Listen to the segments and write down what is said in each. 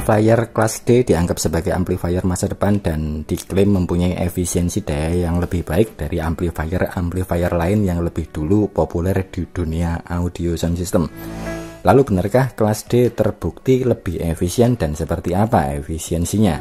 Amplifier kelas D dianggap sebagai amplifier masa depan dan diklaim mempunyai efisiensi daya yang lebih baik dari amplifier lain yang lebih dulu populer di dunia audio sound system. Lalu benarkah kelas D terbukti lebih efisien dan seperti apa efisiensinya?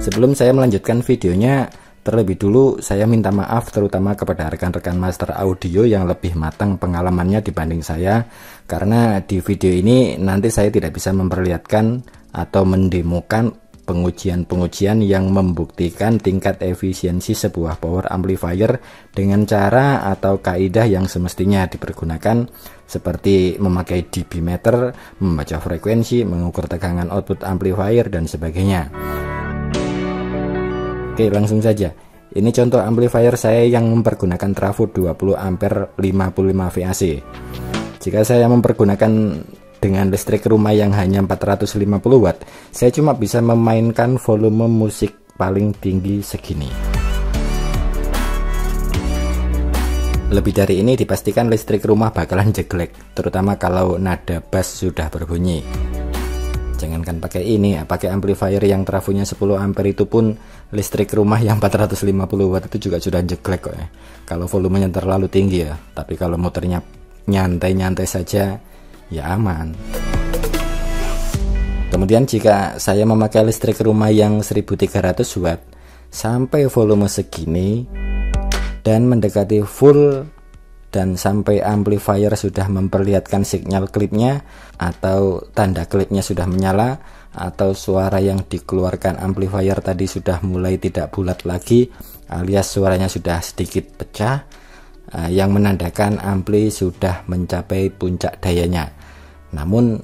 Sebelum saya melanjutkan videonya, terlebih dulu saya minta maaf terutama kepada rekan-rekan master audio yang lebih matang pengalamannya dibanding saya, karena di video ini nanti saya tidak bisa memperlihatkan atau mendemokan pengujian-pengujian yang membuktikan tingkat efisiensi sebuah power amplifier dengan cara atau kaidah yang semestinya dipergunakan, seperti memakai dB meter, membaca frekuensi, mengukur tegangan output amplifier dan sebagainya. Oke, langsung saja. Ini contoh amplifier saya yang mempergunakan trafo 20 ampere 55 VAC. Jika saya mempergunakan dengan listrik rumah yang hanya 450 watt, saya cuma bisa memainkan volume musik paling tinggi segini. Lebih dari ini dipastikan listrik rumah bakalan jeglek, terutama kalau nada bass sudah berbunyi. Jangankan pakai ini, pakai amplifier yang trafonya 10 ampere itu pun listrik rumah yang 450 watt itu juga sudah jeglek kok ya. Kalau volumenya terlalu tinggi ya, tapi kalau muternya nyantai-nyantai saja ya aman. Kemudian jika saya memakai listrik rumah yang 1300 watt sampai volume segini dan mendekati full dan sampai amplifier sudah memperlihatkan sinyal klipnya atau tanda klipnya sudah menyala, atau suara yang dikeluarkan amplifier tadi sudah mulai tidak bulat lagi alias suaranya sudah sedikit pecah, yang menandakan ampli sudah mencapai puncak dayanya. Namun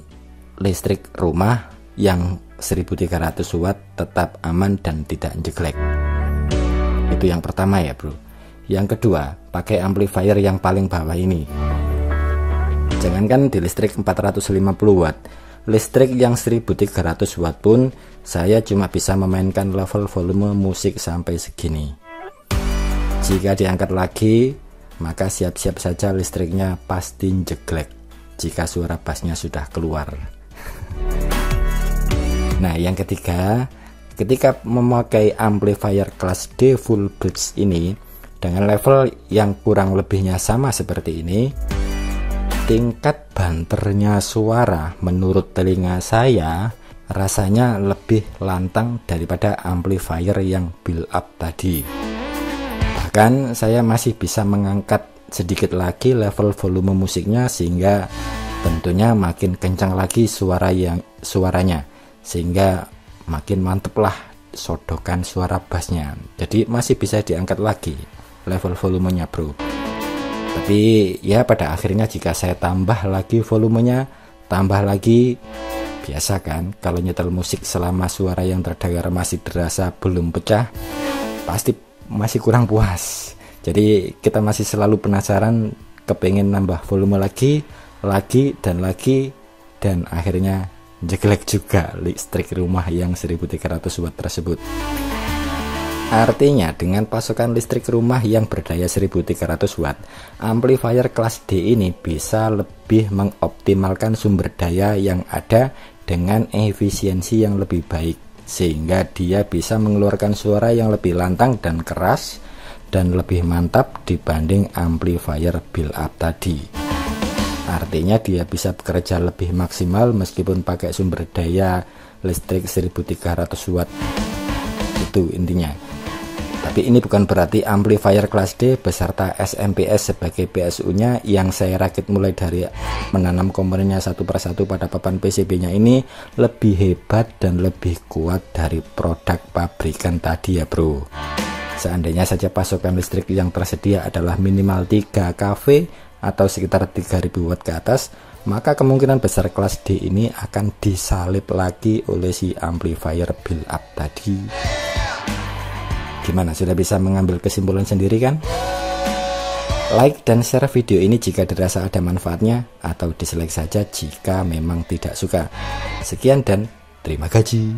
listrik rumah yang 1300 watt tetap aman dan tidak jeglek. Itu yang pertama ya bro. Yang kedua, pakai amplifier yang paling bawah ini. Jangankan di listrik 450 watt, listrik yang 1300 watt pun saya cuma bisa memainkan level volume musik sampai segini. Jika diangkat lagi, maka siap-siap saja listriknya pasti jeglek jika suara bassnya sudah keluar. Nah, yang ketiga, ketika memakai amplifier kelas D full bridge ini dengan level yang kurang lebihnya sama seperti ini, tingkat banternya suara menurut telinga saya rasanya lebih lantang daripada amplifier yang build up tadi. Bahkan saya masih bisa mengangkat sedikit lagi level volume musiknya sehingga tentunya makin kencang lagi suaranya, sehingga makin mantep lah sodokan suara bassnya. Jadi masih bisa diangkat lagi level volumenya bro. Tapi ya pada akhirnya jika saya tambah lagi volumenya, tambah lagi, biasa kan kalau nyetel musik selama suara yang terdengar masih terasa belum pecah, pasti masih kurang puas. Jadi kita masih selalu penasaran, kepengen nambah volume lagi dan akhirnya jeglek juga listrik rumah yang 1300 watt tersebut. Artinya dengan pasokan listrik rumah yang berdaya 1300 watt, amplifier kelas D ini bisa lebih mengoptimalkan sumber daya yang ada dengan efisiensi yang lebih baik, sehingga dia bisa mengeluarkan suara yang lebih lantang dan keras dan lebih mantap dibanding amplifier build up tadi. Artinya dia bisa bekerja lebih maksimal meskipun pakai sumber daya listrik 1300 watt. Itu intinya. Tapi ini bukan berarti amplifier kelas D beserta SMPS sebagai PSU-nya yang saya rakit mulai dari menanam komponennya satu persatu pada papan PCB-nya ini lebih hebat dan lebih kuat dari produk pabrikan tadi ya bro. Seandainya saja pasokan listrik yang tersedia adalah minimal 3 kV atau sekitar 3000 watt ke atas, maka kemungkinan besar kelas D ini akan disalip lagi oleh si amplifier build up tadi. Gimana, sudah bisa mengambil kesimpulan sendiri kan? Like dan share video ini jika dirasa ada manfaatnya, atau dislike saja jika memang tidak suka. Sekian dan terima kasih.